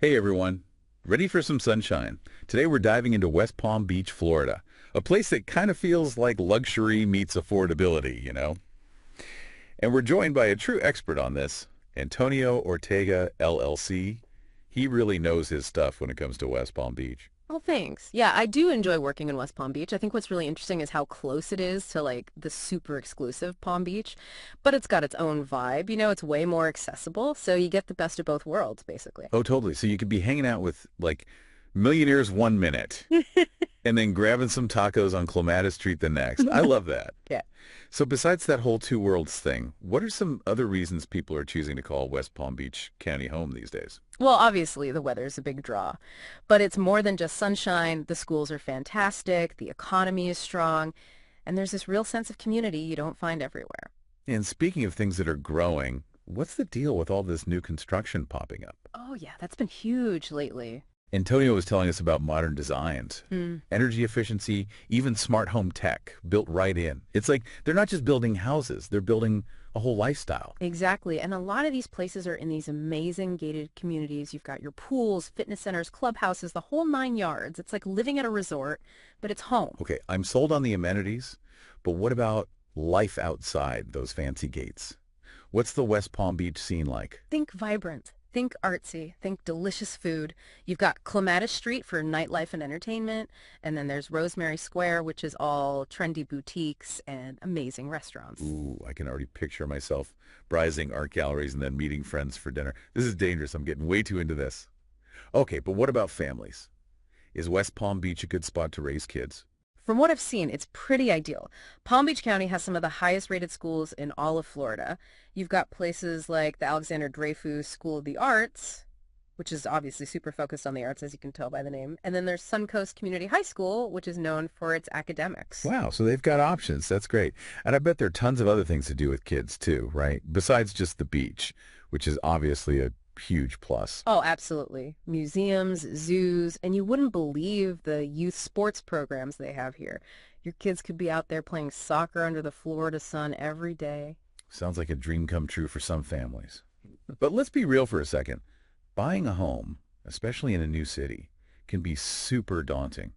Hey everyone, ready for some sunshine? Today we're diving into West Palm Beach, Florida, a place that kind of feels like luxury meets affordability. And we're joined by a true expert on this, Antonio Ortega, LLC. He really knows his stuff when it comes to West Palm Beach. Well, thanks. Yeah, I do enjoy working in West Palm Beach. I think what's really interesting is how close it is to like the super exclusive Palm Beach, but it's got its own vibe. It's way more accessible, so you get the best of both worlds, basically. Oh, totally. So you could be hanging out with like millionaires one minute and then grabbing some tacos on Clematis Street the next. I love that. Yeah. So besides that whole two worlds thing, what are some other reasons people are choosing to call West Palm Beach County home these days? Well, obviously the weather's a big draw, but it's more than just sunshine. The schools are fantastic, the economy is strong, and there's this real sense of community you don't find everywhere. And speaking of things that are growing, what's the deal with all this new construction popping up? Oh yeah, that's been huge lately. Antonio was telling us about modern designs, Hmm. energy efficiency, even smart home tech built right in. It's like they're not just building houses, they're building a whole lifestyle. Exactly. And a lot of these places are in these amazing gated communities. You've got your pools, fitness centers, clubhouses, the whole 9 yards. It's like living at a resort, but it's home. Okay, I'm sold on the amenities, but what about life outside those fancy gates? What's the West Palm Beach scene like? Think vibrant. Think artsy. Think delicious food. You've got Clematis Street for nightlife and entertainment. And then there's Rosemary Square, which is all trendy boutiques and amazing restaurants. Ooh, I can already picture myself browsing art galleries and then meeting friends for dinner. This is dangerous. I'm getting way too into this. Okay, but what about families? Is West Palm Beach a good spot to raise kids? From what I've seen, it's pretty ideal. Palm Beach County has some of the highest rated schools in all of Florida. You've got places like the Alexander Dreyfus School of the Arts, which is obviously super focused on the arts, as you can tell by the name. And then there's Suncoast Community High School, which is known for its academics. Wow, so they've got options. That's great. And I bet there are tons of other things to do with kids too, right? Besides just the beach, which is obviously a huge plus. Oh, absolutely. Museums, zoos, and you wouldn't believe the youth sports programs they have here. Your kids could be out there playing soccer under the Florida sun every day. Sounds like a dream come true for some families. But let's be real for a second. Buying a home, especially in a new city, can be super daunting,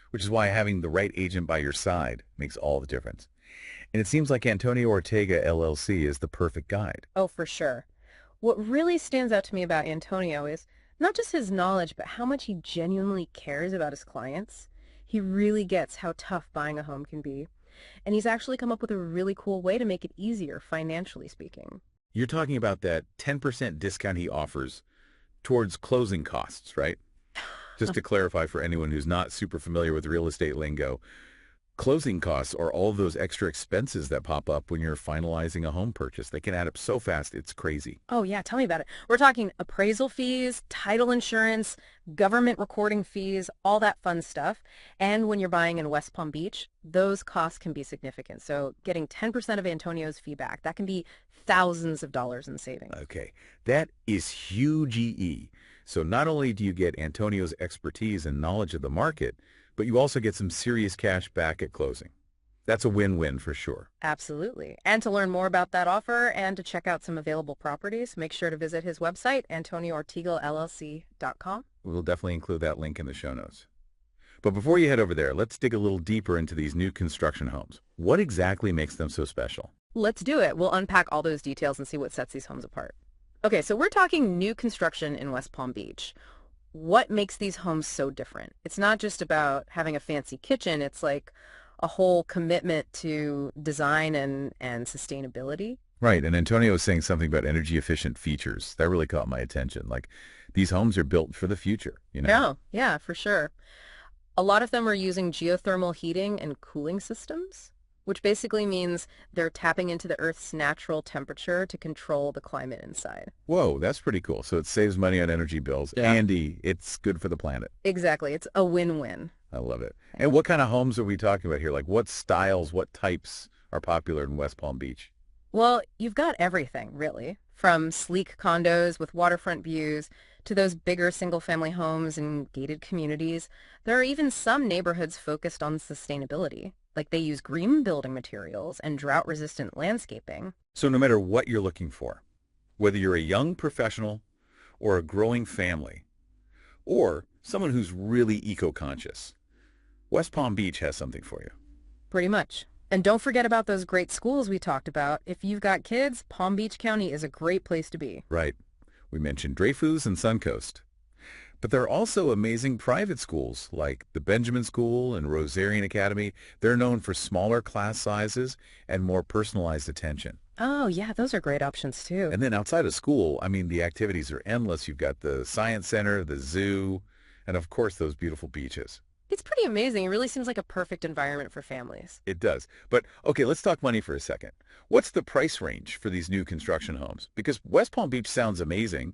which is why having the right agent by your side makes all the difference. And it seems like Antonio Ortega LLC is the perfect guide. Oh, for sure. What really stands out to me about Antonio is not just his knowledge, but how much he genuinely cares about his clients. He really gets how tough buying a home can be. And he's actually come up with a really cool way to make it easier, financially speaking. You're talking about that 10% discount he offers towards closing costs, right? Just to clarify for anyone who's not super familiar with real estate lingo, closing costs are all of those extra expenses that pop up when you're finalizing a home purchase. They can add up so fast, it's crazy. Oh, yeah, tell me about it. We're talking appraisal fees, title insurance, government recording fees, all that fun stuff. And when you're buying in West Palm Beach, those costs can be significant. So getting 10% of Antonio's fee back, that can be thousands of dollars in savings. Okay, that is huge EE. So not only do you get Antonio's expertise and knowledge of the market, but you also get some serious cash back at closing. That's a win-win for sure. Absolutely. And to learn more about that offer and to check out some available properties, make sure to visit his website, AntonioOrtegaLLC.com. We'll definitely include that link in the show notes. But before you head over there, let's dig a little deeper into these new construction homes. What exactly makes them so special? Let's do it. We'll unpack all those details and see what sets these homes apart. Okay, so we're talking new construction in West Palm Beach. What makes these homes so different? It's not just about having a fancy kitchen. It's like a whole commitment to design and sustainability. Right, and Antonio was saying something about energy efficient features. That really caught my attention. Like, these homes are built for the future. Yeah, for sure. A lot of them are using geothermal heating and cooling systems, which basically means they're tapping into the Earth's natural temperature to control the climate inside. Whoa, that's pretty cool. So it saves money on energy bills. Yeah. And it's good for the planet. Exactly. It's a win-win. I love it. And what kind of homes are we talking about here? Like what styles, what types are popular in West Palm Beach? Well, you've got everything, really, from sleek condos with waterfront views to those bigger single-family homes and gated communities. There are even some neighborhoods focused on sustainability, like they use green building materials and drought-resistant landscaping. So no matter what you're looking for, whether you're a young professional or a growing family, or someone who's really eco-conscious. West Palm Beach has something for you. Pretty much. And don't forget about those great schools we talked about. If you've got kids, Palm Beach County is a great place to be. Right. We mentioned Dreyfus and Suncoast. But there are also amazing private schools like the Benjamin School and Rosarian Academy. They're known for smaller class sizes and more personalized attention. Oh, yeah, those are great options too. And then outside of school, I mean, the activities are endless. You've got the science center, the zoo, and of course those beautiful beaches. It's pretty amazing. It really seems like a perfect environment for families. It does. But okay, let's talk money for a second. What's the price range for these new construction homes? Because West Palm Beach sounds amazing,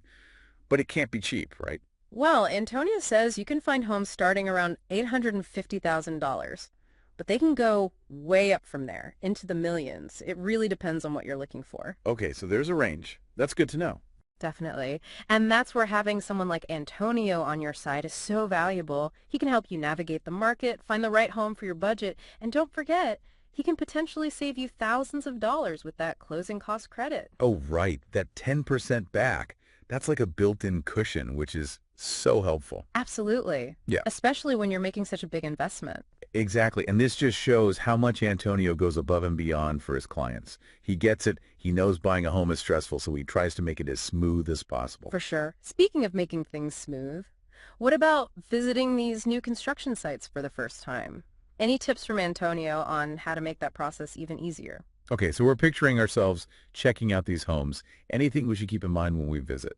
but it can't be cheap, right? Well, Antonia says you can find homes starting around $850,000, but they can go way up from there into the millions. It really depends on what you're looking for. Okay, so there's a range. That's good to know. Definitely. And that's where having someone like Antonio on your side is so valuable. He can help you navigate the market, find the right home for your budget, and don't forget, he can potentially save you thousands of dollars with that closing cost credit. Oh, right. That 10% back. That's like a built-in cushion, which is so helpful. Absolutely. Yeah. Especially when you're making such a big investment. Exactly. And this just shows how much Antonio goes above and beyond for his clients. He gets it. He knows buying a home is stressful, so he tries to make it as smooth as possible. For sure. Speaking of making things smooth, what about visiting these new construction sites for the first time? Any tips from Antonio on how to make that process even easier? Okay, so we're picturing ourselves checking out these homes. Anything we should keep in mind when we visit?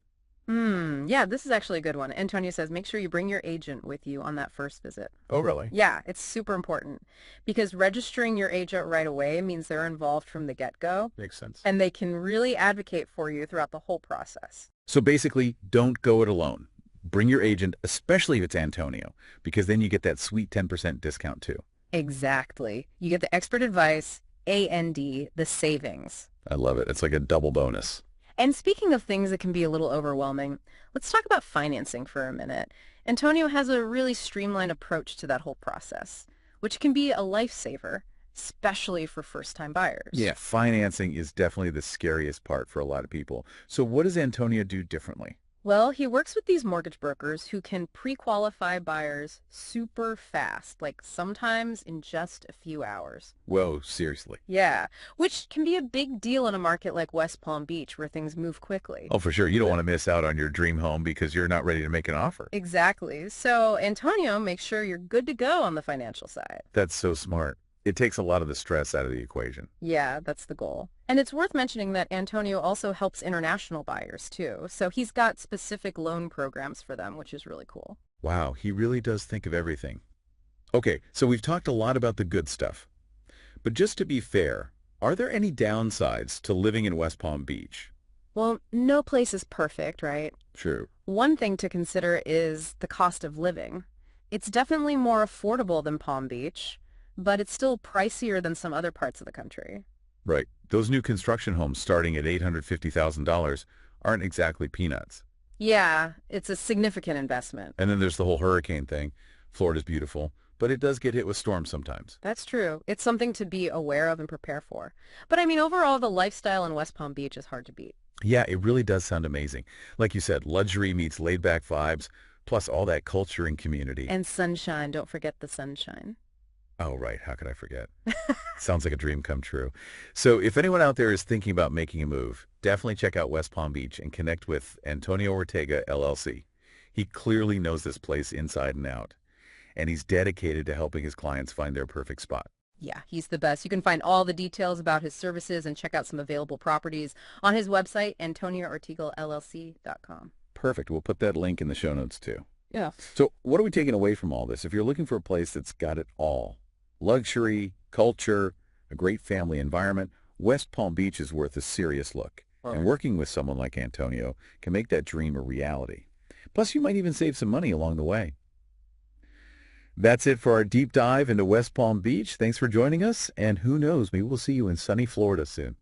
Yeah, this is actually a good one. Antonio says make sure you bring your agent with you on that first visit. Oh, really? Yeah, it's super important because registering your agent right away means they're involved from the get-go Makes sense. and they can really advocate for you throughout the whole process. So basically, don't go it alone. Bring your agent, especially if it's Antonio, because then you get that sweet 10% discount too. Exactly. You get the expert advice, and the savings. I love it. It's like a double bonus. And speaking of things that can be a little overwhelming, let's talk about financing for a minute. Antonio has a really streamlined approach to that whole process, which can be a lifesaver, especially for first-time buyers. Yeah, financing is definitely the scariest part for a lot of people. So what does Antonio do differently? Well, he works with these mortgage brokers who can pre-qualify buyers super fast, like sometimes in just a few hours. Whoa, seriously. Yeah, which can be a big deal in a market like West Palm Beach where things move quickly. Oh, for sure. You don't want to miss out on your dream home because you're not ready to make an offer. Exactly. So Antonio makes sure you're good to go on the financial side. That's so smart. It takes a lot of the stress out of the equation. Yeah, that's the goal. And it's worth mentioning that Antonio also helps international buyers too. So he's got specific loan programs for them, which is really cool. Wow, he really does think of everything. Okay, so we've talked a lot about the good stuff. But just to be fair, are there any downsides to living in West Palm Beach? Well, no place is perfect, right? True. One thing to consider is the cost of living. It's definitely more affordable than Palm Beach, but it's still pricier than some other parts of the country. Right. Those new construction homes starting at $850,000 aren't exactly peanuts. Yeah, it's a significant investment. And then there's the whole hurricane thing. Florida's beautiful, but it does get hit with storms sometimes. That's true. It's something to be aware of and prepare for. But I mean, overall, the lifestyle in West Palm Beach is hard to beat. Yeah, it really does sound amazing. Like you said, luxury meets laid-back vibes, plus all that culture and community. And sunshine, don't forget the sunshine. Oh, right. How could I forget? Sounds like a dream come true. So if anyone out there is thinking about making a move, definitely check out West Palm Beach and connect with Antonio Ortega, LLC. He clearly knows this place inside and out, and he's dedicated to helping his clients find their perfect spot. Yeah, he's the best. You can find all the details about his services and check out some available properties on his website, AntonioOrtegaLLC.com. Perfect. We'll put that link in the show notes too. Yeah. So what are we taking away from all this? If you're looking for a place that's got it all, luxury, culture, a great family environment, West Palm Beach is worth a serious look. And working with someone like Antonio can make that dream a reality. Plus, you might even save some money along the way. That's it for our deep dive into West Palm Beach. Thanks for joining us, and who knows, maybe we'll see you in sunny Florida soon.